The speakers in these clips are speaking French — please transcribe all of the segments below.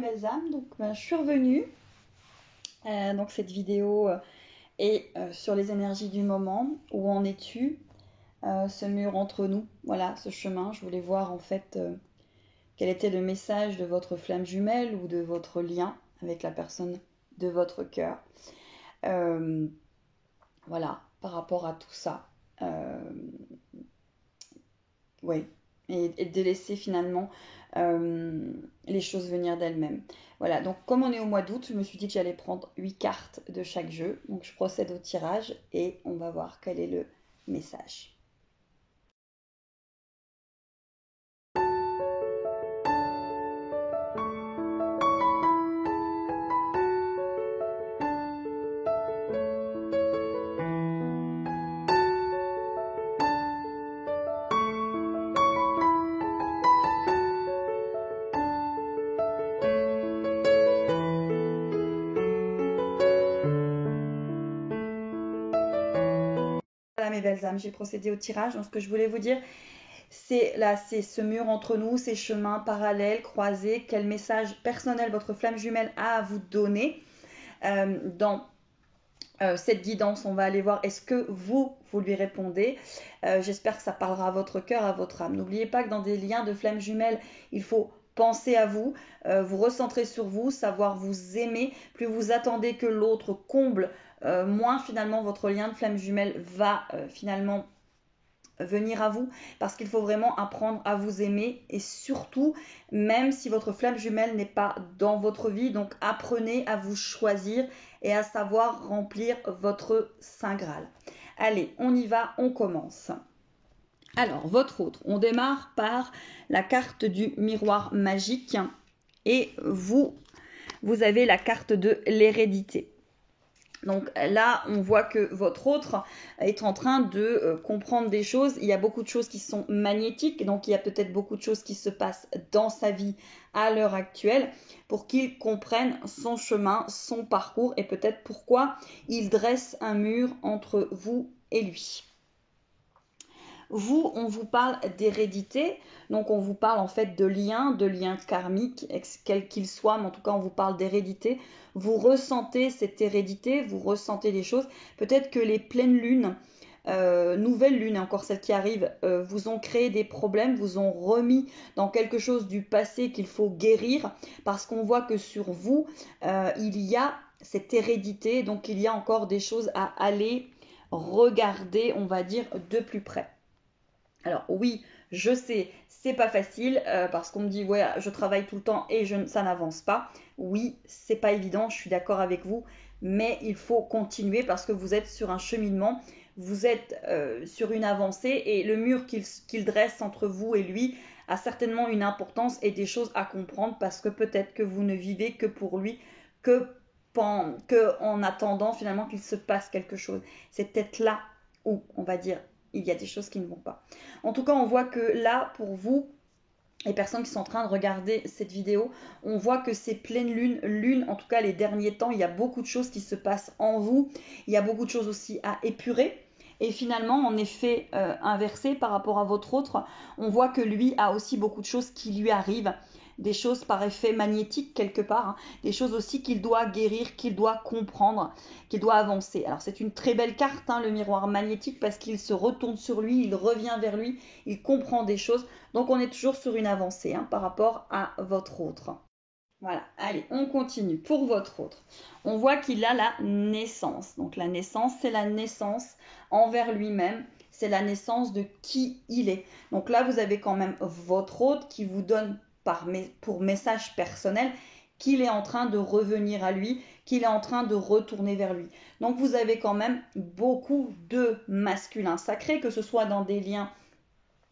belles âmes, donc je suis revenue. Donc cette vidéo est sur les énergies du moment. Où en es-tu? Ce mur entre nous, voilà, ce chemin. Je voulais voir en fait quel était le message de votre flamme jumelle ou de votre lien avec la personne de votre cœur. Voilà, par rapport à tout ça. Oui, et de laisser finalement les choses venir d'elles-mêmes. Voilà, donc comme on est au mois d'août, je me suis dit que j'allais prendre 8 cartes de chaque jeu. Donc je procède au tirage et on va voir quel est le message. Voilà mes belles âmes, j'ai procédé au tirage. Donc ce que je voulais vous dire, c'est ce mur entre nous, ces chemins parallèles, croisés. Quel message personnel votre flamme jumelle a à vous donner dans cette guidance. On va aller voir, est-ce que vous lui répondez. J'espère que ça parlera à votre cœur, à votre âme. N'oubliez pas que dans des liens de flamme jumelle, il faut penser à vous, vous recentrer sur vous, savoir vous aimer. Plus vous attendez que l'autre comble, moins finalement votre lien de flamme jumelle va finalement venir à vous, parce qu'il faut vraiment apprendre à vous aimer, et surtout, même si votre flamme jumelle n'est pas dans votre vie, donc apprenez à vous choisir et à savoir remplir votre Saint Graal. Allez, on y va, on commence. Alors, votre autre, on démarre par la carte du miroir magique, et vous avez la carte de l'hérédité. Donc là, on voit que votre autre est en train de comprendre des choses. Il y a beaucoup de choses qui sont magnétiques, donc il y a peut-être beaucoup de choses qui se passent dans sa vie à l'heure actuelle pour qu'il comprenne son chemin, son parcours et peut-être pourquoi il dresse un mur entre vous et lui. Vous, on vous parle d'hérédité, donc on vous parle en fait de liens karmiques, quels qu'ils soient, mais en tout cas on vous parle d'hérédité. Vous ressentez cette hérédité, vous ressentez des choses. Peut-être que les pleines lunes, nouvelles lunes et encore celles qui arrivent, vous ont créé des problèmes, vous ont remis dans quelque chose du passé qu'il faut guérir, parce qu'on voit que sur vous, il y a cette hérédité, donc il y a encore des choses à aller regarder, on va dire, de plus près. Alors oui, je sais, c'est pas facile parce qu'on me dit ouais, je travaille tout le temps et ça n'avance pas. Oui, c'est pas évident, je suis d'accord avec vous, mais il faut continuer parce que vous êtes sur un cheminement, vous êtes sur une avancée et le mur qu'il dresse entre vous et lui a certainement une importance et des choses à comprendre parce que peut-être que vous ne vivez que pour lui, que en attendant finalement qu'il se passe quelque chose. C'est peut-être là où on va dire il y a des choses qui ne vont pas. En tout cas, on voit que là, pour vous, les personnes qui sont en train de regarder cette vidéo, on voit que ces pleines lunes, en tout cas les derniers temps, il y a beaucoup de choses qui se passent en vous. Il y a beaucoup de choses aussi à épurer. Et finalement, en effet inversé par rapport à votre autre, on voit que lui a aussi beaucoup de choses qui lui arrivent. Des choses par effet magnétique quelque part, hein, des choses aussi qu'il doit guérir, qu'il doit comprendre, qu'il doit avancer. Alors c'est une très belle carte, hein, le miroir magnétique, parce qu'il se retourne sur lui, il revient vers lui, il comprend des choses. Donc on est toujours sur une avancée hein, par rapport à votre autre. Voilà, allez, on continue. Pour votre autre, on voit qu'il a la naissance. Donc la naissance, c'est la naissance envers lui-même. C'est la naissance de qui il est. Donc là, vous avez quand même votre autre qui vous donne pour message personnel qu'il est en train de revenir à lui, qu'il est en train de retourner vers lui. Donc vous avez quand même beaucoup de masculin sacré, que ce soit dans des liens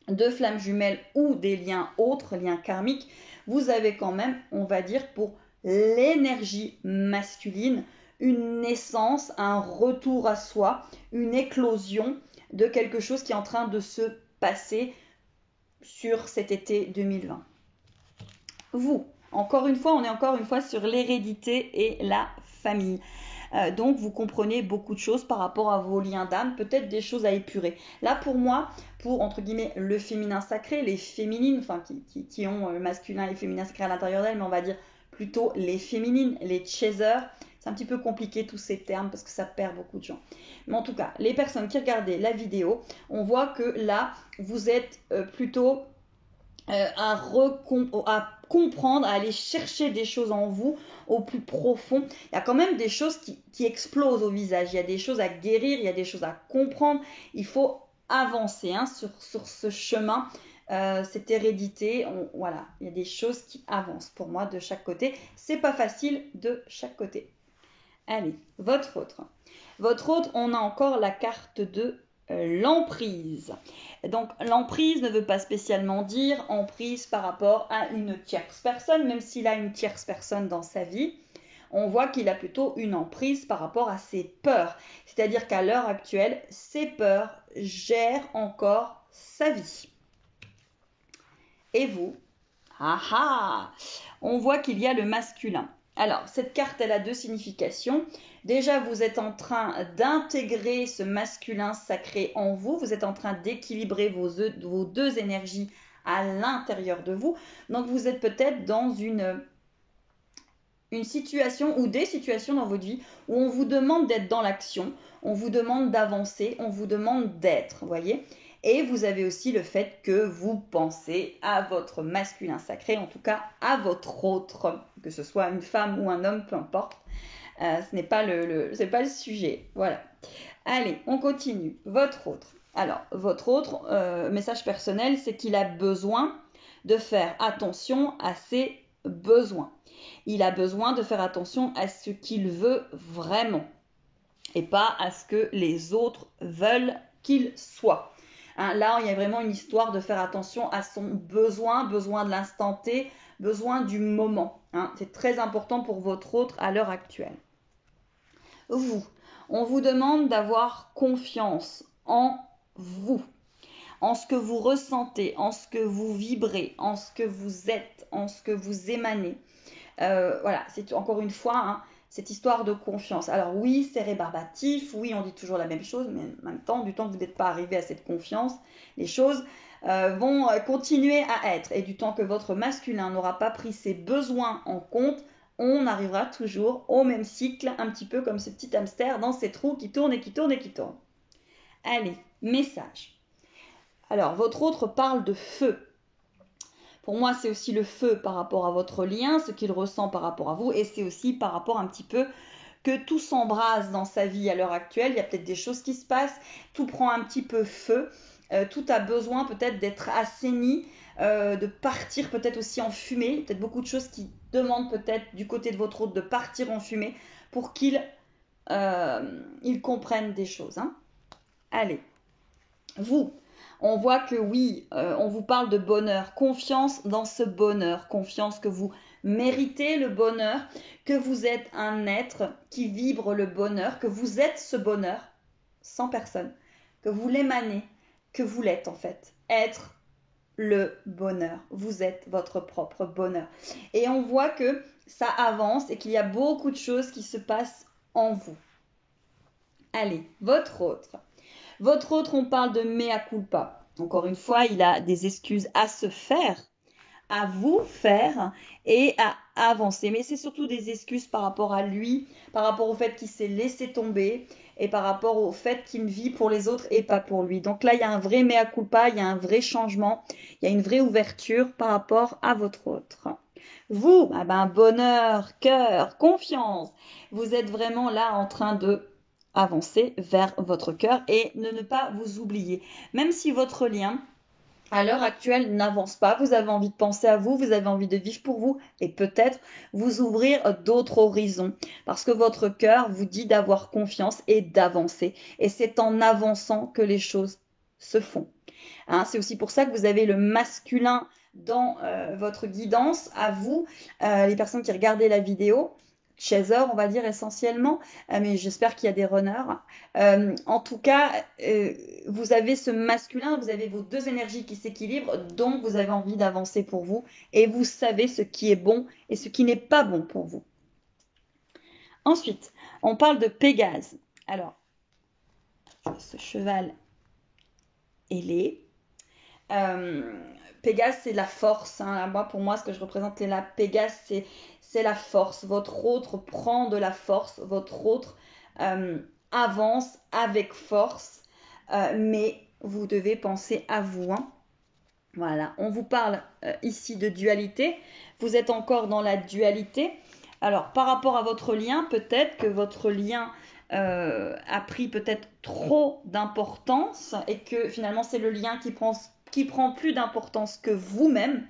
de flammes jumelles ou des liens autres, liens karmiques, vous avez quand même, on va dire, pour l'énergie masculine, une naissance, un retour à soi, une éclosion de quelque chose qui est en train de se passer sur cet été 2020. Vous, encore une fois, on est encore une fois sur l'hérédité et la famille. Donc vous comprenez beaucoup de choses par rapport à vos liens d'âme, peut-être des choses à épurer. Là pour moi, pour entre guillemets le féminin sacré, les féminines, enfin qui ont le masculin et le féminin sacré à l'intérieur d'elles, mais on va dire plutôt les féminines, les chasers. C'est un petit peu compliqué tous ces termes parce que ça perd beaucoup de gens. Mais en tout cas, les personnes qui regardaient la vidéo, on voit que là, vous êtes plutôt à comprendre, à aller chercher des choses en vous au plus profond. Il y a quand même des choses qui explosent au visage. Il y a des choses à guérir, il y a des choses à comprendre. Il faut avancer sur ce chemin. Cette hérédité, voilà, il y a des choses qui avancent pour moi de chaque côté. C'est pas facile de chaque côté. Allez, votre autre. Votre autre, on a encore la carte de l'emprise. Donc l'emprise ne veut pas spécialement dire emprise par rapport à une tierce personne, même s'il a une tierce personne dans sa vie. On voit qu'il a plutôt une emprise par rapport à ses peurs. C'est-à-dire qu'à l'heure actuelle, ses peurs gèrent encore sa vie. Et vous? On voit qu'il y a le masculin. Alors, cette carte, elle a deux significations. Déjà, vous êtes en train d'intégrer ce masculin sacré en vous. Vous êtes en train d'équilibrer vos deux énergies à l'intérieur de vous. Donc, vous êtes peut-être dans une situation ou des situations dans votre vie où on vous demande d'être dans l'action, on vous demande d'avancer, on vous demande d'être, voyez. Et vous avez aussi le fait que vous pensez à votre masculin sacré, en tout cas à votre autre, que ce soit une femme ou un homme, peu importe. Ce n'est pas c'est pas le sujet. Voilà. Allez, on continue. Votre autre. Alors, votre autre message personnel, c'est qu'il a besoin de faire attention à ses besoins. Il a besoin de faire attention à ce qu'il veut vraiment et pas à ce que les autres veulent qu'il soit. Là, il y a vraiment une histoire de faire attention à son besoin de l'instant T, besoin du moment. C'est très important pour votre autre à l'heure actuelle. Vous, on vous demande d'avoir confiance en vous, en ce que vous ressentez, en ce que vous vibrez, en ce que vous êtes, en ce que vous émanez. Voilà, c'est encore une fois cette histoire de confiance. Alors oui, c'est rébarbatif, oui, on dit toujours la même chose, mais en même temps, du temps que vous n'êtes pas arrivé à cette confiance, les choses vont continuer à être. Et du temps que votre masculin n'aura pas pris ses besoins en compte, on arrivera toujours au même cycle, un petit peu comme ce petit hamster dans ses trous qui tourne et qui tourne et qui tourne. Allez, message. Alors, votre autre parle de feu. Pour moi, c'est aussi le feu par rapport à votre lien, ce qu'il ressent par rapport à vous, et c'est aussi par rapport un petit peu que tout s'embrase dans sa vie à l'heure actuelle. Il y a peut-être des choses qui se passent, tout prend un petit peu feu, tout a besoin peut-être d'être assaini, de partir peut-être aussi en fumée. Peut-être beaucoup de choses qui demandent peut-être du côté de votre autre de partir en fumée pour qu'il comprenne des choses. Allez, vous. On voit que oui, on vous parle de bonheur, confiance dans ce bonheur, confiance que vous méritez le bonheur, que vous êtes un être qui vibre le bonheur, que vous êtes ce bonheur sans personne, que vous l'émanez, que vous l'êtes en fait. Être le bonheur, vous êtes votre propre bonheur. Et on voit que ça avance et qu'il y a beaucoup de choses qui se passent en vous. Allez, votre autre. Votre autre, on parle de mea culpa. Encore une fois, il a des excuses à se faire, à vous faire et à avancer. Mais c'est surtout des excuses par rapport à lui, par rapport au fait qu'il s'est laissé tomber et par rapport au fait qu'il vit pour les autres et pas pour lui. Donc là, il y a un vrai mea culpa, il y a un vrai changement, il y a une vraie ouverture par rapport à votre autre. Vous, bonheur, cœur, confiance. Vous êtes vraiment là en train de avancer vers votre cœur et ne pas vous oublier. Même si votre lien, à l'heure actuelle, n'avance pas, vous avez envie de penser à vous, vous avez envie de vivre pour vous et peut-être vous ouvrir d'autres horizons parce que votre cœur vous dit d'avoir confiance et d'avancer. Et c'est en avançant que les choses se font. C'est aussi pour ça que vous avez le masculin dans votre guidance à vous, les personnes qui regardaient la vidéo. Chaser, on va dire essentiellement, mais j'espère qu'il y a des runners. En tout cas, vous avez ce masculin, vous avez vos deux énergies qui s'équilibrent, donc vous avez envie d'avancer pour vous et vous savez ce qui est bon et ce qui n'est pas bon pour vous. Ensuite, on parle de Pégase. Alors, ce cheval ailé. Pégase, c'est la force. Hein. Moi, pour moi, ce que je représente là, Pégase, c'est la force. Votre autre prend de la force. Votre autre avance avec force. Mais vous devez penser à vous. Hein. Voilà, on vous parle ici de dualité. Vous êtes encore dans la dualité. Alors, par rapport à votre lien, peut-être que votre lien a pris peut-être trop d'importance et que finalement, c'est le lien qui prend plus d'importance que vous-même.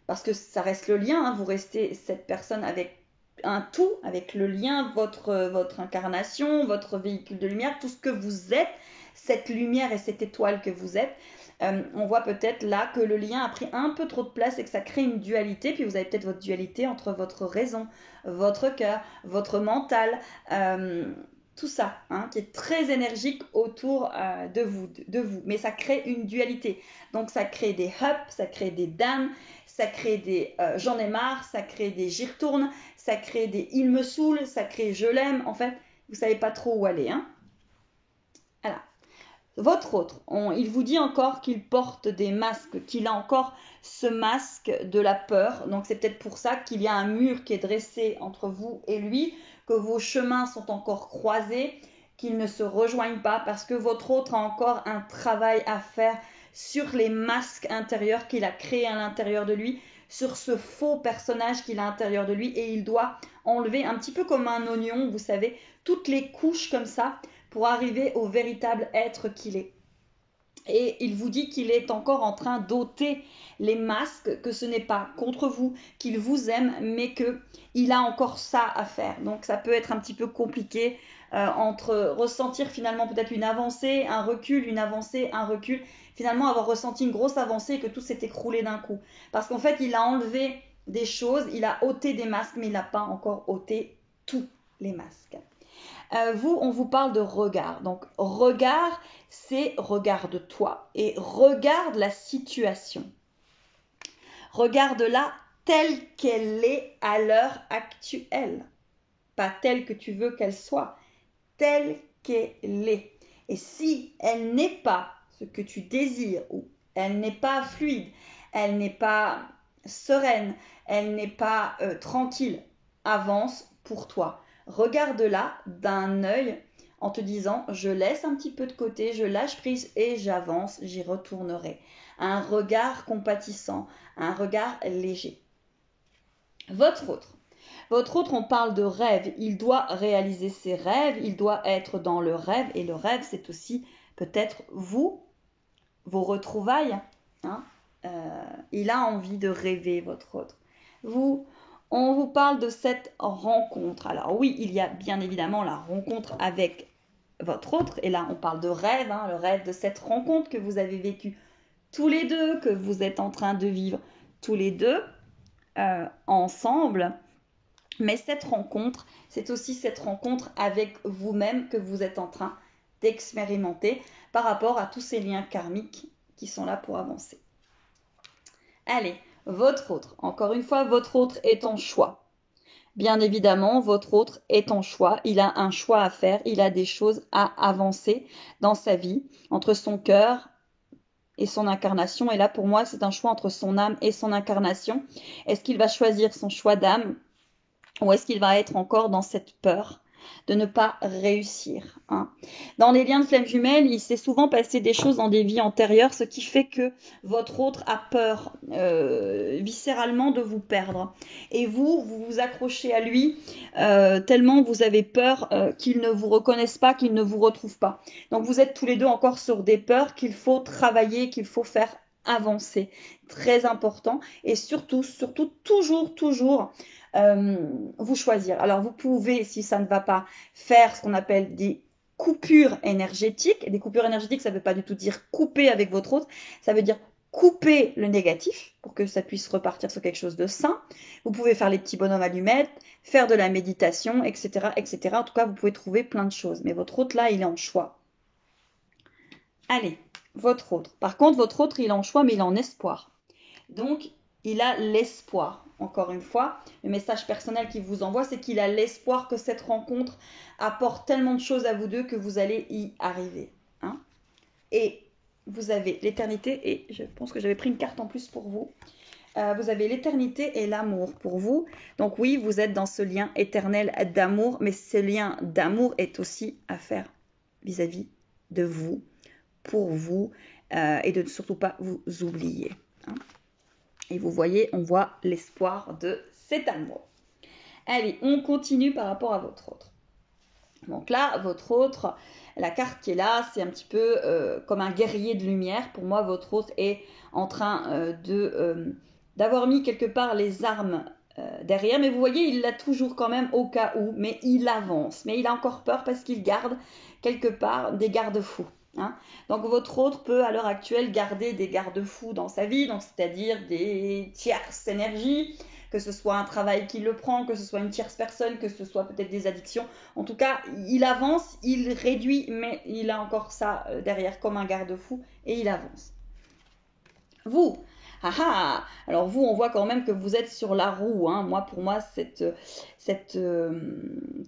Parce que ça reste le lien, hein, vous restez cette personne avec un tout, avec le lien, votre incarnation, votre véhicule de lumière, tout ce que vous êtes, cette lumière et cette étoile que vous êtes. On voit peut-être là que le lien a pris un peu trop de place et que ça crée une dualité, puis vous avez peut-être votre dualité entre votre raison, votre cœur, votre mental, tout ça, hein, qui est très énergique autour de vous. Mais ça crée une dualité. Donc ça crée des ups, ça crée des downs, ça crée des j'en ai marre, ça crée des j'y retourne, ça crée des il me saoule, ça crée je l'aime. En fait, vous savez pas trop où aller. Hein. Voilà. Votre autre, il vous dit encore qu'il porte des masques, qu'il a encore ce masque de la peur. Donc c'est peut-être pour ça qu'il y a un mur qui est dressé entre vous et lui, que vos chemins sont encore croisés, qu'ils ne se rejoignent pas, parce que votre autre a encore un travail à faire sur les masques intérieurs qu'il a créés à l'intérieur de lui, sur ce faux personnage qu'il a à l'intérieur de lui, et il doit enlever un petit peu comme un oignon, vous savez, toutes les couches comme ça, pour arriver au véritable être qu'il est. Et il vous dit qu'il est encore en train d'ôter les masques, que ce n'est pas contre vous, qu'il vous aime, mais qu'il a encore ça à faire. Donc ça peut être un petit peu compliqué entre ressentir finalement peut-être une avancée, un recul, une avancée, un recul, finalement avoir ressenti une grosse avancée et que tout s'est écroulé d'un coup. Parce qu'en fait, il a enlevé des choses, il a ôté des masques, mais il n'a pas encore ôté tous les masques. On vous parle de regard. Donc, regard, c'est regarde-toi et regarde la situation. Regarde-la telle qu'elle est à l'heure actuelle. Pas telle que tu veux qu'elle soit, telle qu'elle est. Et si elle n'est pas ce que tu désires, ou elle n'est pas fluide, elle n'est pas sereine, elle n'est pas tranquille, avance pour toi. Regarde-la d'un œil en te disant je laisse un petit peu de côté, je lâche prise et j'avance, j'y retournerai. Un regard compatissant, un regard léger. Votre autre, on parle de rêve. Il doit réaliser ses rêves, il doit être dans le rêve. Et le rêve, c'est aussi peut-être vous, vos retrouvailles. Hein. Il a envie de rêver, votre autre. On vous parle de cette rencontre. Alors oui, il y a bien évidemment la rencontre avec votre autre. Et là, on parle de rêve, hein, le rêve de cette rencontre que vous avez vécue tous les deux, que vous êtes en train de vivre tous les deux ensemble. Mais cette rencontre, c'est aussi cette rencontre avec vous-même que vous êtes en train d'expérimenter par rapport à tous ces liens karmiques qui sont là pour avancer. Allez, votre autre. Encore une fois, votre autre est en choix. Bien évidemment, votre autre est en choix. Il a un choix à faire. Il a des choses à avancer dans sa vie entre son cœur et son incarnation. Et là, pour moi, c'est un choix entre son âme et son incarnation. Est-ce qu'il va choisir son choix d'âme? Ou est-ce qu'il va être encore dans cette peur de ne pas réussir, hein. Dans les liens de flammes jumelles, il s'est souvent passé des choses dans des vies antérieures, ce qui fait que votre autre a peur viscéralement de vous perdre. Et vous vous accrochez à lui tellement vous avez peur qu'il ne vous reconnaisse pas, qu'il ne vous retrouve pas. Donc vous êtes tous les deux encore sur des peurs qu'il faut travailler, qu'il faut faire avancer. Très important. Et surtout, toujours vous choisir. Alors vous pouvez, si ça ne va pas, faire ce qu'on appelle des coupures énergétiques. Et des coupures énergétiques, ça ne veut pas du tout dire couper avec votre autre, ça veut dire couper le négatif pour que ça puisse repartir sur quelque chose de sain. Vous pouvez faire les petits bonhommes allumettes, faire de la méditation, etc., etc. En tout cas, vous pouvez trouver plein de choses. Mais votre autre, là, il est en choix. Allez, votre autre. Par contre, votre autre, il est en choix, mais il est en espoir. Donc, il a l'espoir. Encore une fois, le message personnel qu'il vous envoie, c'est qu'il a l'espoir que cette rencontre apporte tellement de choses à vous deux que vous allez y arriver. Hein. Et vous avez l'éternité et je pense que j'avais pris une carte en plus pour vous. Vous avez l'éternité et l'amour pour vous. Donc oui, vous êtes dans ce lien éternel d'amour, mais ce lien d'amour est aussi à faire vis-à-vis de vous, pour vous, et de ne surtout pas vous oublier. Hein. Et vous voyez, on voit l'espoir de cet amour. Allez, on continue par rapport à votre autre. Donc là, votre autre, la carte qui est là, c'est un petit peu comme un guerrier de lumière. Pour moi, votre autre est en train d'avoir mis quelque part les armes derrière. Mais vous voyez, il l'a toujours quand même au cas où. Mais il avance. Mais il a encore peur parce qu'il garde quelque part des garde-fous. Hein. Donc votre autre peut à l'heure actuelle garder des garde-fous dans sa vie. Donc c'est-à-dire des tierces énergies. Que ce soit un travail qui le prend, que ce soit une tierce personne, que ce soit peut-être des addictions. En tout cas, il avance, il réduit, mais il a encore ça derrière comme un garde-fou et il avance. Vous, alors vous, on voit quand même que vous êtes sur la roue. Hein. Pour moi, cette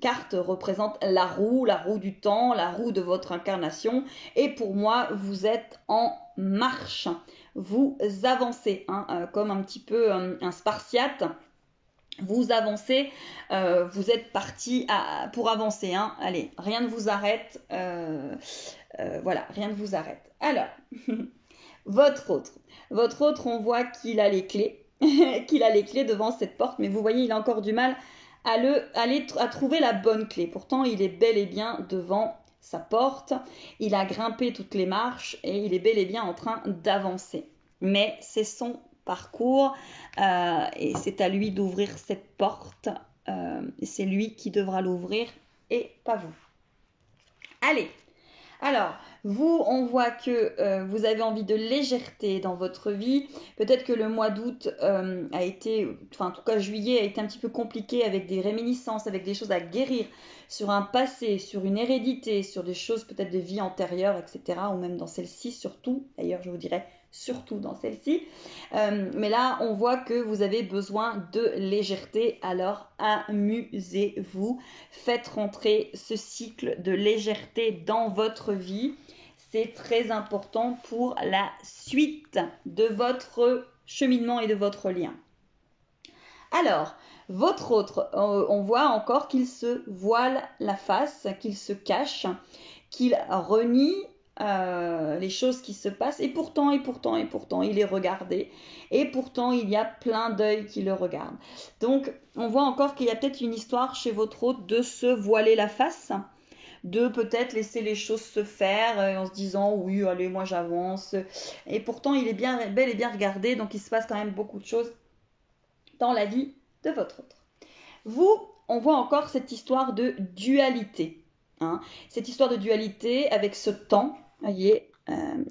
carte représente la roue du temps, la roue de votre incarnation. Et pour moi, vous êtes en marche. Vous avancez, hein, comme un petit peu un spartiate. Vous avancez, vous êtes parti pour avancer. Hein. Allez, rien ne vous arrête. Voilà, rien ne vous arrête. Alors, votre autre, on voit qu'il a les clés, qu'il a les clés devant cette porte, mais vous voyez, il a encore du mal à trouver la bonne clé. Pourtant, il est bel et bien devant sa porte, il a grimpé toutes les marches et il est bel et bien en train d'avancer. Mais c'est son parcours et c'est à lui d'ouvrir cette porte. C'est lui qui devra l'ouvrir et pas vous. Allez, alors, vous, on voit que vous avez envie de légèreté dans votre vie. Peut-être que le mois d'août a été, enfin en tout cas juillet a été un petit peu compliqué avec des réminiscences, avec des choses à guérir sur un passé, sur une hérédité, sur des choses peut-être de vie antérieure, etc. Ou même dans celle-ci surtout. D'ailleurs, je vous dirais surtout dans celle-ci. Mais là, on voit que vous avez besoin de légèreté. Alors, amusez-vous. Faites rentrer ce cycle de légèreté dans votre vie. C'est très important pour la suite de votre cheminement et de votre lien. Alors, votre autre, on voit encore qu'il se voile la face, qu'il se cache, qu'il renie les choses qui se passent et pourtant, il est regardé et pourtant, il y a plein d'œils qui le regardent. Donc, on voit encore qu'il y a peut-être une histoire chez votre autre de se voiler la face, de peut-être laisser les choses se faire en se disant oui, allez, moi j'avance. Et pourtant, il est bel et bien regardé, donc il se passe quand même beaucoup de choses dans la vie de votre autre. Vous, on voit encore cette histoire de dualité. Hein. Cette histoire de dualité avec ce temps, voyez,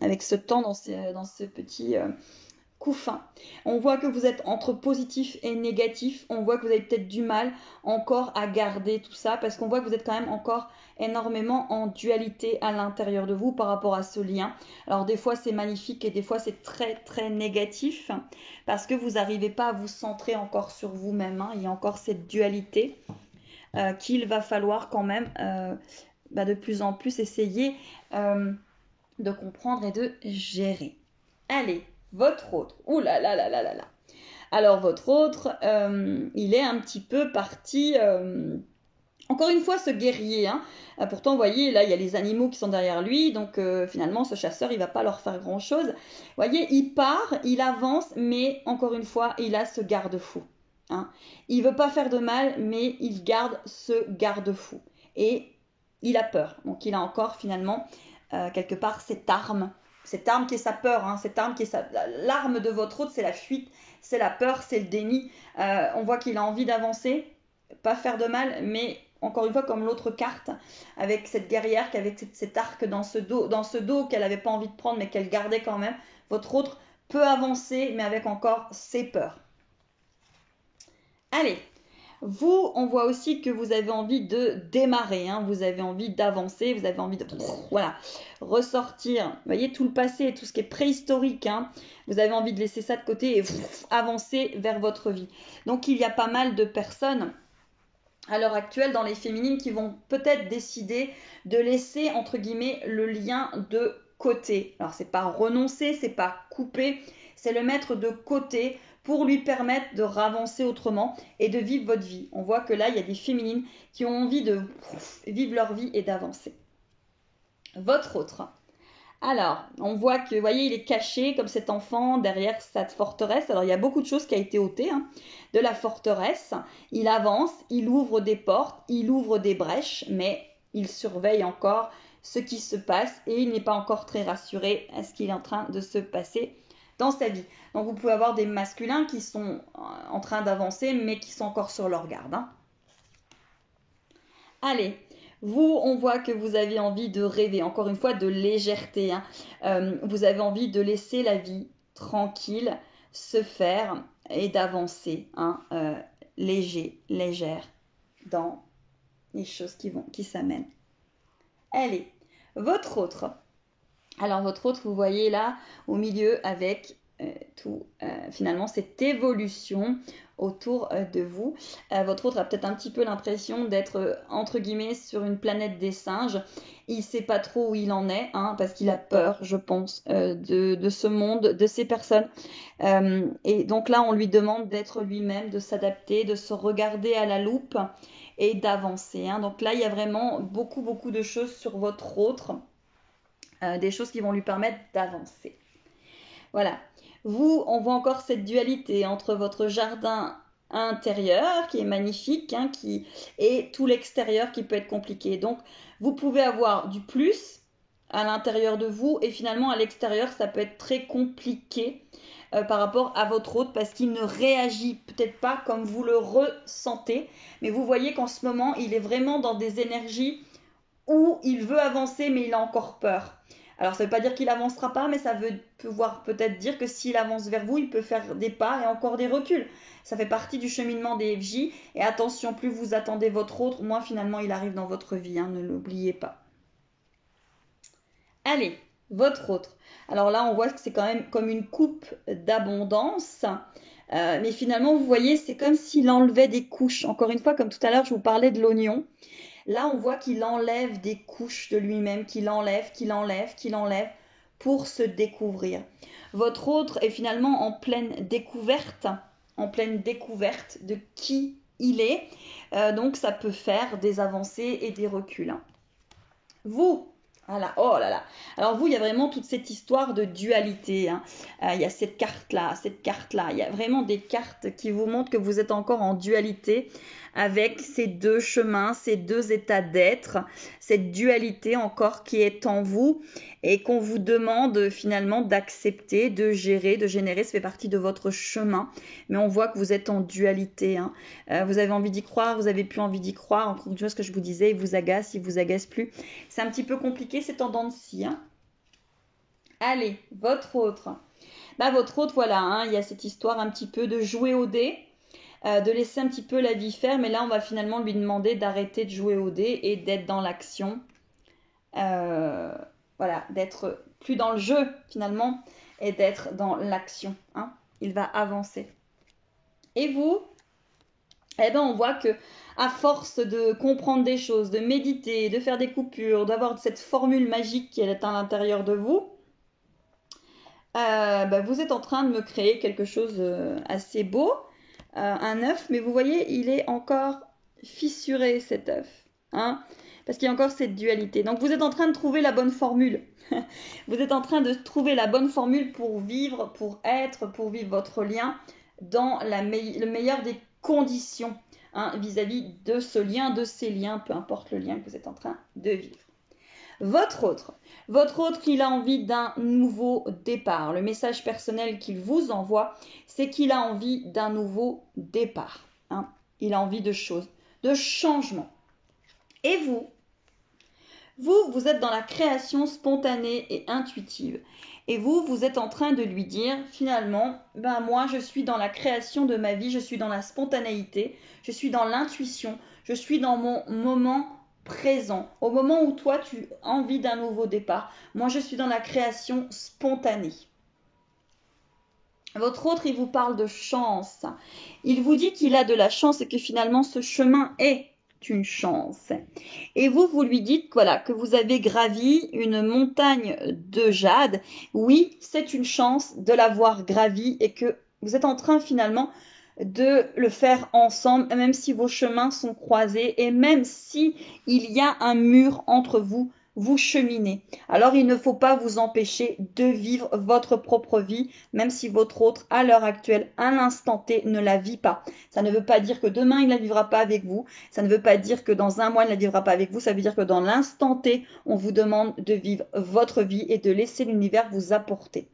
avec ce temps dans ce petit couffin. On voit que vous êtes entre positif et négatif. On voit que vous avez peut-être du mal encore à garder tout ça parce qu'on voit que vous êtes quand même encore énormément en dualité à l'intérieur de vous par rapport à ce lien. Alors des fois c'est magnifique et des fois c'est très très négatif parce que vous n'arrivez pas à vous centrer encore sur vous-même. Hein. Il y a encore cette dualité qu'il va falloir quand même de plus en plus essayer de comprendre et de gérer. Allez, votre autre. Ouh là là là là là là. Alors votre autre, il est un petit peu parti. Encore une fois, ce guerrier. Hein. Pourtant, vous voyez, là, il y a les animaux qui sont derrière lui. Donc, finalement, ce chasseur, il va pas leur faire grand-chose. Vous voyez, il part, il avance, mais encore une fois, il a ce garde-fou. Hein. Il veut pas faire de mal, mais il garde ce garde-fou. Et il a peur. Donc, il a encore, finalement, quelque part, cette arme qui est sa peur, hein, cette arme qui est l'arme de votre autre, c'est la fuite, c'est la peur, c'est le déni. On voit qu'il a envie d'avancer, pas faire de mal, mais encore une fois comme l'autre carte, avec cette guerrière qui avait cet arc dans ce dos qu'elle n'avait pas envie de prendre, mais qu'elle gardait quand même. Votre autre peut avancer, mais avec encore ses peurs. Allez. Vous, on voit aussi que vous avez envie de démarrer, hein, vous avez envie d'avancer, vous avez envie de ressortir, vous voyez, tout le passé et tout ce qui est préhistorique, hein, vous avez envie de laisser ça de côté et avancer vers votre vie. Donc, il y a pas mal de personnes à l'heure actuelle dans les féminines qui vont peut-être décider de laisser, entre guillemets, le lien de côté. Alors, c'est pas renoncer, c'est pas couper, c'est le mettre de côté pour lui permettre de ravancer autrement et de vivre votre vie. On voit que là, il y a des féminines qui ont envie de vivre leur vie et d'avancer. Votre autre. Alors, on voit que, vous voyez, il est caché comme cet enfant derrière cette forteresse. Alors, il y a beaucoup de choses qui ont été ôtées de la forteresse. Il avance, il ouvre des portes, il ouvre des brèches, mais il surveille encore ce qui se passe et il n'est pas encore très rassuré à ce qu'il est en train de se passer dans sa vie. Donc, vous pouvez avoir des masculins qui sont en train d'avancer, mais qui sont encore sur leur garde. Allez. Vous, on voit que vous avez envie de rêver, encore une fois, de légèreté. Vous avez envie de laisser la vie tranquille se faire et d'avancer, légère, dans les choses qui s'amènent. Allez, votre autre. Alors, votre autre, vous voyez là, au milieu, avec finalement, cette évolution autour de vous. Votre autre a peut-être un petit peu l'impression d'être, entre guillemets, sur une planète des singes. Il ne sait pas trop où il en est, parce qu'il a peur, je pense, de ce monde, de ces personnes. Et donc là, on lui demande d'être lui-même, de s'adapter, de se regarder à la loupe et d'avancer. Donc là, il y a vraiment beaucoup, beaucoup de choses sur votre autre, des choses qui vont lui permettre d'avancer. Voilà. Vous, on voit encore cette dualité entre votre jardin intérieur qui est magnifique et tout l'extérieur qui peut être compliqué. Donc, vous pouvez avoir du plus à l'intérieur de vous et finalement à l'extérieur, ça peut être très compliqué par rapport à votre autre parce qu'il ne réagit peut-être pas comme vous le ressentez. Mais vous voyez qu'en ce moment, il est vraiment dans des énergies où il veut avancer mais il a encore peur. Alors, ça ne veut pas dire qu'il n'avancera pas, mais ça veut pouvoir peut-être dire que s'il avance vers vous, il peut faire des pas et encore des reculs. Ça fait partie du cheminement des FJ. Et attention, plus vous attendez votre autre, moins finalement il arrive dans votre vie. Ne l'oubliez pas. Allez, votre autre. Alors là, on voit que c'est quand même comme une coupe d'abondance. Mais finalement, vous voyez, c'est comme s'il enlevait des couches. Encore une fois, comme tout à l'heure, je vous parlais de l'oignon. Là, on voit qu'il enlève des couches de lui-même, qu'il enlève pour se découvrir. Votre autre est finalement en pleine découverte de qui il est. Donc, ça peut faire des avancées et des reculs. Vous, voilà, oh là là. Alors vous, il y a vraiment toute cette histoire de dualité. Il y a cette carte-là. Il y a vraiment des cartes qui vous montrent que vous êtes encore en dualité avec ces deux chemins, ces deux états d'être, cette dualité encore qui est en vous et qu'on vous demande finalement d'accepter, de gérer, de générer. Ça fait partie de votre chemin. Mais on voit que vous êtes en dualité. Vous avez envie d'y croire, vous n'avez plus envie d'y croire. Encore une chose que je vous disais, il vous agace, il vous agace plus. C'est un petit peu compliqué, c'est en dents de scie. Allez, votre autre. Votre autre, voilà, il y a cette histoire un petit peu de jouer au dé. De laisser un petit peu la vie faire, mais là on va finalement lui demander d'arrêter de jouer au dé et d'être dans l'action, voilà, d'être plus dans le jeu finalement et d'être dans l'action, il va avancer. Et vous, on voit que à force de comprendre des choses, de méditer, de faire des coupures, d'avoir cette formule magique qui est à l'intérieur de vous, vous êtes en train de me créer quelque chose assez beau. Un œuf, mais vous voyez, il est encore fissuré cet œuf, parce qu'il y a encore cette dualité. Donc vous êtes en train de trouver la bonne formule. Vous êtes en train de trouver la bonne formule pour vivre, pour vivre votre lien dans le meilleur des conditions vis-à-vis de ce lien, de ces liens, peu importe le lien que vous êtes en train de vivre. Votre autre, il a envie d'un nouveau départ. Le message personnel qu'il vous envoie, c'est qu'il a envie d'un nouveau départ. Il a envie de choses, de changement. Et vous êtes dans la création spontanée et intuitive. Et vous êtes en train de lui dire, finalement, moi, je suis dans la création de ma vie, je suis dans la spontanéité, je suis dans l'intuition, je suis dans mon moment présent. Au moment où toi, tu as envie d'un nouveau départ, moi, je suis dans la création spontanée. Votre autre, il vous parle de chance. Il vous dit qu'il a de la chance et que finalement, ce chemin est une chance. Et vous lui dites voilà, que vous avez gravi une montagne de jade. Oui, c'est une chance de l'avoir gravi et que vous êtes en train finalement de le faire ensemble, même si vos chemins sont croisés et même si il y a un mur entre vous, vous cheminez. Alors il ne faut pas vous empêcher de vivre votre propre vie, même si votre autre, à l'heure actuelle, à l'instant T, ne la vit pas. Ça ne veut pas dire que demain, il ne la vivra pas avec vous. Ça ne veut pas dire que dans un mois, il ne la vivra pas avec vous. Ça veut dire que dans l'instant T, on vous demande de vivre votre vie et de laisser l'univers vous apporter.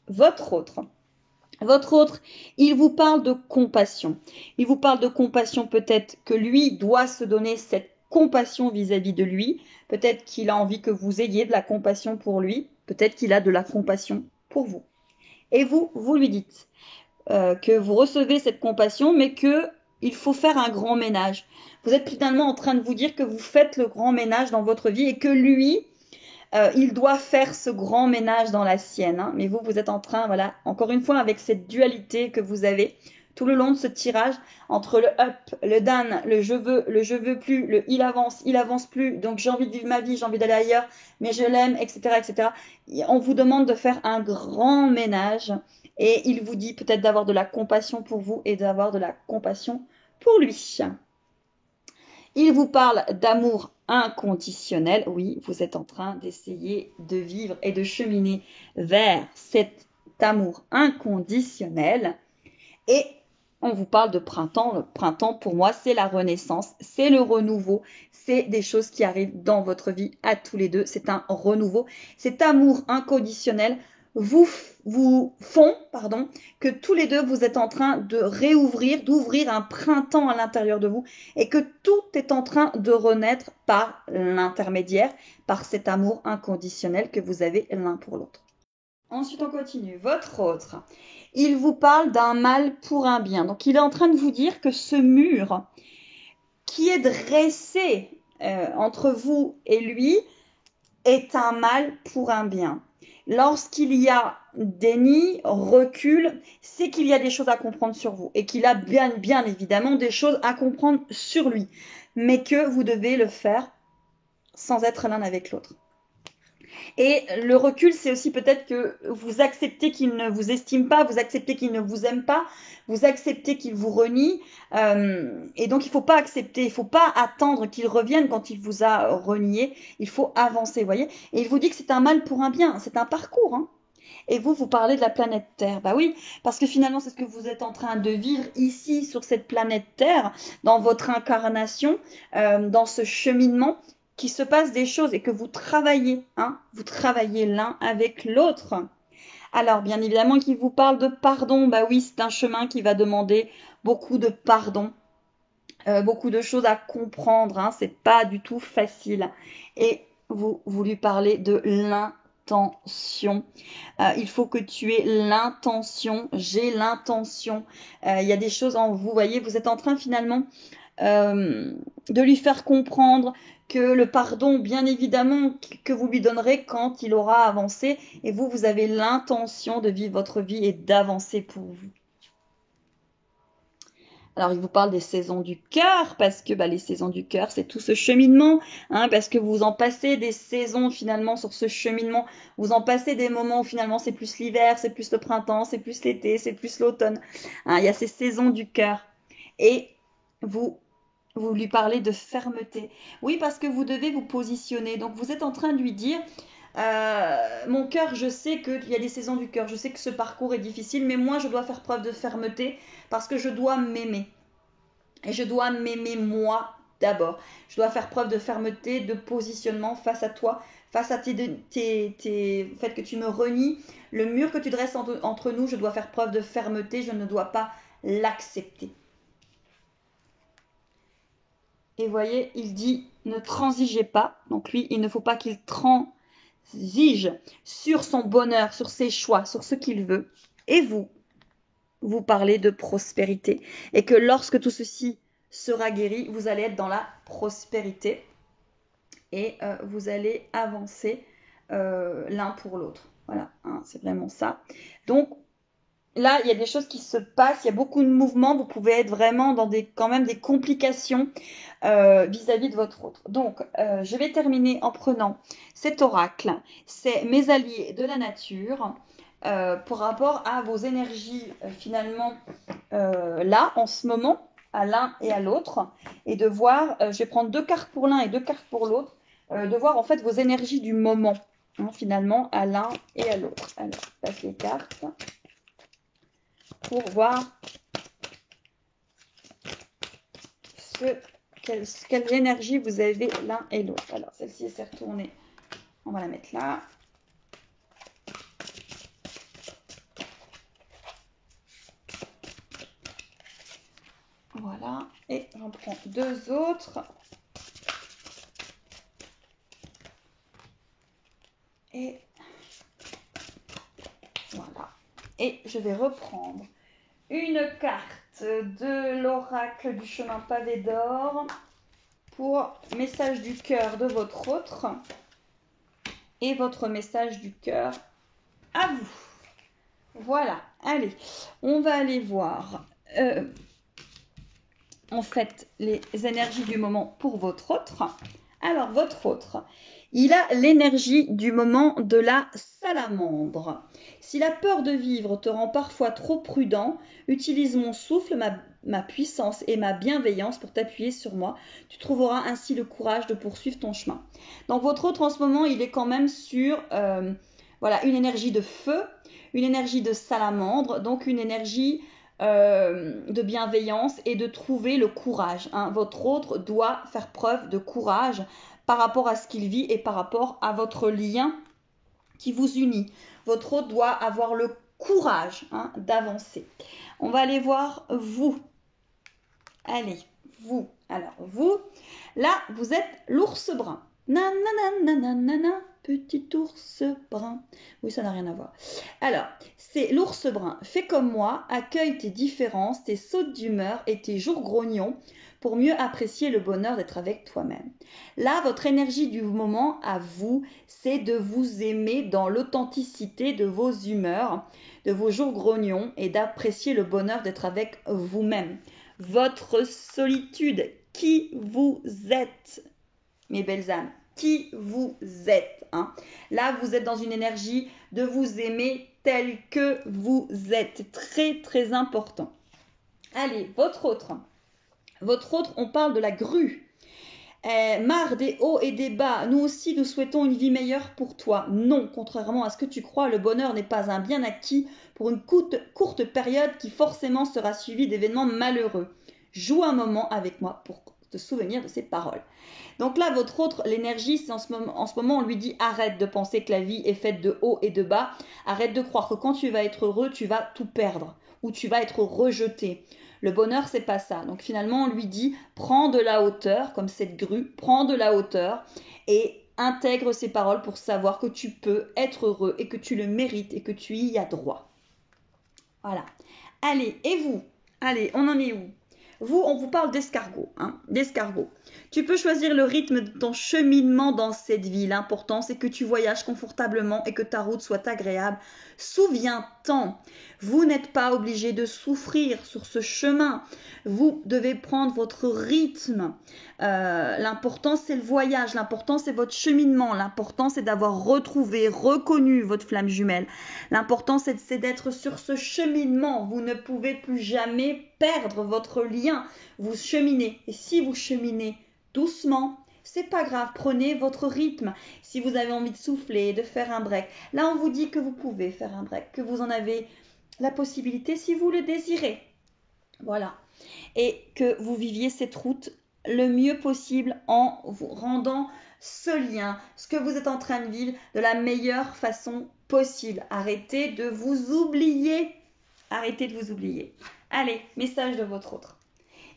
Votre autre, il vous parle de compassion. Il vous parle de compassion, peut-être que lui doit se donner cette compassion vis-à-vis de lui. Peut-être qu'il a envie que vous ayez de la compassion pour lui. Peut-être qu'il a de la compassion pour vous. Et vous lui dites que vous recevez cette compassion, mais que il faut faire un grand ménage. Vous êtes finalement en train de vous dire que vous faites le grand ménage dans votre vie et que lui, il doit faire ce grand ménage dans la sienne. Hein. Mais vous êtes en train, voilà, encore une fois, avec cette dualité que vous avez tout le long de ce tirage, entre le up, le down, le je veux plus, le il avance plus, donc j'ai envie de vivre ma vie, j'ai envie d'aller ailleurs, mais je l'aime, etc., etc. On vous demande de faire un grand ménage et il vous dit peut-être d'avoir de la compassion pour vous et d'avoir de la compassion pour lui. Il vous parle d'amour inconditionnel. Oui, vous êtes en train d'essayer de vivre et de cheminer vers cet amour inconditionnel. Et on vous parle de printemps. Le printemps, pour moi, c'est la renaissance, c'est le renouveau, c'est des choses qui arrivent dans votre vie à tous les deux. C'est un renouveau. Cet amour inconditionnel vous font que tous les deux vous êtes en train de réouvrir, d'ouvrir un printemps à l'intérieur de vous et que tout est en train de renaître par l'intermédiaire, par cet amour inconditionnel que vous avez l'un pour l'autre. Ensuite, on continue. Votre autre, il vous parle d'un mal pour un bien. Donc, il est en train de vous dire que ce mur qui est dressé entre vous et lui est un mal pour un bien. Lorsqu'il y a déni, recul, c'est qu'il y a des choses à comprendre sur vous et qu'il a bien évidemment des choses à comprendre sur lui, mais que vous devez le faire sans être l'un avec l'autre. Et le recul, c'est aussi peut-être que vous acceptez qu'il ne vous estime pas, vous acceptez qu'il ne vous aime pas, vous acceptez qu'il vous renie. Et donc, il ne faut pas accepter, il ne faut pas attendre qu'il revienne quand il vous a renié. Il faut avancer, vous voyez. Et il vous dit que c'est un mal pour un bien, c'est un parcours. Hein. Et vous parlez de la planète Terre. Bah oui, parce que finalement, c'est ce que vous êtes en train de vivre ici, sur cette planète Terre, dans votre incarnation, dans ce cheminement, qu'il se passe des choses et que vous travaillez, hein, vous travaillez l'un avec l'autre. Alors, bien évidemment, qu'il vous parle de pardon. Bah oui, c'est un chemin qui va demander beaucoup de pardon, beaucoup de choses à comprendre. Hein, c'est pas du tout facile. Et vous lui parlez de l'intention. Il faut que tu aies l'intention. J'ai l'intention. Il y a des choses en vous. Voyez, vous êtes en train finalement de lui faire comprendre que le pardon, bien évidemment, que vous lui donnerez quand il aura avancé. Et vous avez l'intention de vivre votre vie et d'avancer pour vous. Alors, il vous parle des saisons du cœur, parce que les saisons du cœur, c'est tout ce cheminement, hein, parce que vous en passez des saisons finalement sur ce cheminement. Vous en passez des moments où finalement c'est plus l'hiver, c'est plus le printemps, c'est plus l'été, c'est plus l'automne. Hein, il y a ces saisons du cœur. Et vous lui parlez de fermeté. Oui, parce que vous devez vous positionner. Donc, vous êtes en train de lui dire... mon cœur, je sais qu'il y a des saisons du cœur, je sais que ce parcours est difficile, mais moi je dois faire preuve de fermeté parce que je dois m'aimer. Et je dois m'aimer moi d'abord. Je dois faire preuve de fermeté, de positionnement face à toi, face à le fait que tu me renies, le mur que tu dresses entre nous, je dois faire preuve de fermeté, je ne dois pas l'accepter. Et voyez, il dit ne transigez pas. Donc lui, il ne faut pas qu'il transige sur son bonheur, sur ses choix, sur ce qu'il veut. Et vous parlez de prospérité. Et que lorsque tout ceci sera guéri, vous allez être dans la prospérité. Et vous allez avancer l'un pour l'autre. Voilà, hein, c'est vraiment ça. Donc, là, il y a des choses qui se passent, il y a beaucoup de mouvements, vous pouvez être vraiment dans quand même des complications vis-à-vis de votre autre. Donc, je vais terminer en prenant cet oracle. C'est mes alliés de la nature pour rapport à vos énergies finalement là, en ce moment, à l'un et à l'autre. Et de voir, je vais prendre 2 cartes pour l'un et 2 cartes pour l'autre, de voir en fait vos énergies du moment, hein, finalement, à l'un et à l'autre. Alors, je passe les cartes pour voir quelle énergie vous avez l'un et l'autre. Alors, celle-ci, elle s'est retournée. On va la mettre là. Voilà. Et j'en prends 2 autres. Et voilà. Et je vais reprendre une carte de l'oracle du chemin pavé d'or pour message du cœur de votre autre et votre message du cœur à vous. Voilà, allez, on va aller voir en fait les énergies du moment pour votre autre. Alors, votre autre, il a l'énergie du moment de la salamandre. Si la peur de vivre te rend parfois trop prudent, utilise mon souffle, ma puissance et ma bienveillance pour t'appuyer sur moi. Tu trouveras ainsi le courage de poursuivre ton chemin. Donc, votre autre, en ce moment, il est quand même sur voilà, une énergie de feu, une énergie de salamandre, donc une énergie de bienveillance et de trouver le courage. Hein. Votre autre doit faire preuve de courage par rapport à ce qu'il vit et par rapport à votre lien qui vous unit. Votre autre doit avoir le courage d'avancer. On va aller voir vous. Allez, vous. Alors, vous, là, vous êtes l'ours brun. Nanana, petit ours brun. Oui, ça n'a rien à voir. Alors, c'est l'ours brun. Fais comme moi, accueille tes différences, tes sautes d'humeur et tes jours grognons pour mieux apprécier le bonheur d'être avec toi-même. Là, votre énergie du moment à vous, c'est de vous aimer dans l'authenticité de vos humeurs, de vos jours grognons et d'apprécier le bonheur d'être avec vous-même. Votre solitude, qui vous êtes, mes belles âmes, qui vous êtes. Hein. Là, vous êtes dans une énergie de vous aimer tel que vous êtes. Très, très important. Allez, votre autre. Votre autre, on parle de la grue. Marre des hauts et des bas, nous aussi nous souhaitons une vie meilleure pour toi. Non, contrairement à ce que tu crois, le bonheur n'est pas un bien acquis pour une courte période qui forcément sera suivie d'événements malheureux. Joue un moment avec moi pour te souvenir de ces paroles. Donc là, votre autre, l'énergie, c'est en ce moment, on lui dit arrête de penser que la vie est faite de hauts et de bas. Arrête de croire que quand tu vas être heureux, tu vas tout perdre ou tu vas être rejeté. Le bonheur, c'est pas ça. Donc finalement, on lui dit prends de la hauteur, comme cette grue, prends de la hauteur et intègre ces paroles pour savoir que tu peux être heureux et que tu le mérites et que tu y as droit. Voilà. Allez, et vous? Allez, on en est où? Vous, on vous parle d'escargot, d'escargot. Tu peux choisir le rythme de ton cheminement dans cette vie. L'important, c'est que tu voyages confortablement et que ta route soit agréable. Souviens-t'en, vous n'êtes pas obligé de souffrir sur ce chemin. Vous devez prendre votre rythme. L'important, c'est le voyage. L'important, c'est votre cheminement. L'important, c'est d'avoir retrouvé, reconnu votre flamme jumelle. L'important, c'est d'être sur ce cheminement. Vous ne pouvez plus jamais perdre votre lien. Vous cheminez. Et si vous cheminez doucement, c'est pas grave, prenez votre rythme. Si vous avez envie de souffler, de faire un break, là on vous dit que vous pouvez faire un break, que vous en avez la possibilité si vous le désirez. Voilà. Et que vous viviez cette route le mieux possible en vous rendant ce lien, ce que vous êtes en train de vivre de la meilleure façon possible. Arrêtez de vous oublier. Arrêtez de vous oublier. Allez, message de votre autre.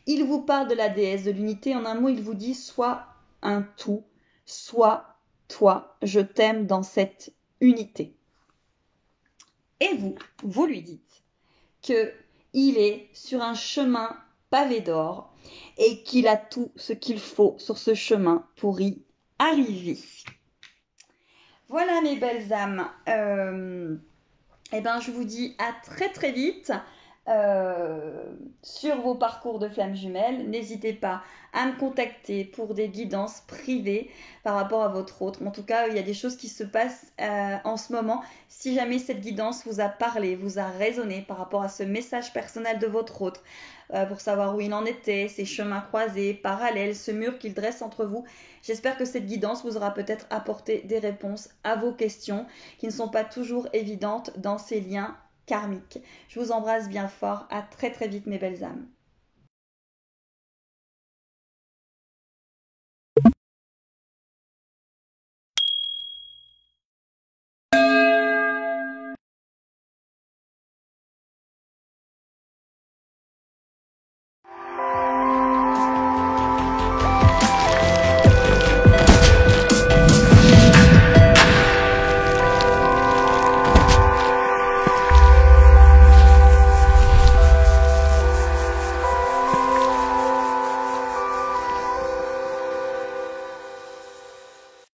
Il vous parle de la déesse de l'unité. En un mot, il vous dit sois un tout, sois toi, je t'aime dans cette unité. Et vous lui dites qu'il est sur un chemin pavé d'or et qu'il a tout ce qu'il faut sur ce chemin pour y arriver. Voilà mes belles âmes. Eh ben, je vous dis à très très vite sur vos parcours de flammes jumelles. N'hésitez pas à me contacter pour des guidances privées par rapport à votre autre. En tout cas, il y a des choses qui se passent en ce moment. Si jamais cette guidance vous a parlé, vous a résonné par rapport à ce message personnel de votre autre, pour savoir où il en était, ces chemins croisés, parallèles, ce mur qu'il dresse entre vous, j'espère que cette guidance vous aura peut-être apporté des réponses à vos questions qui ne sont pas toujours évidentes dans ces liens karmiques. Je vous embrasse bien fort. À très très vite mes belles âmes.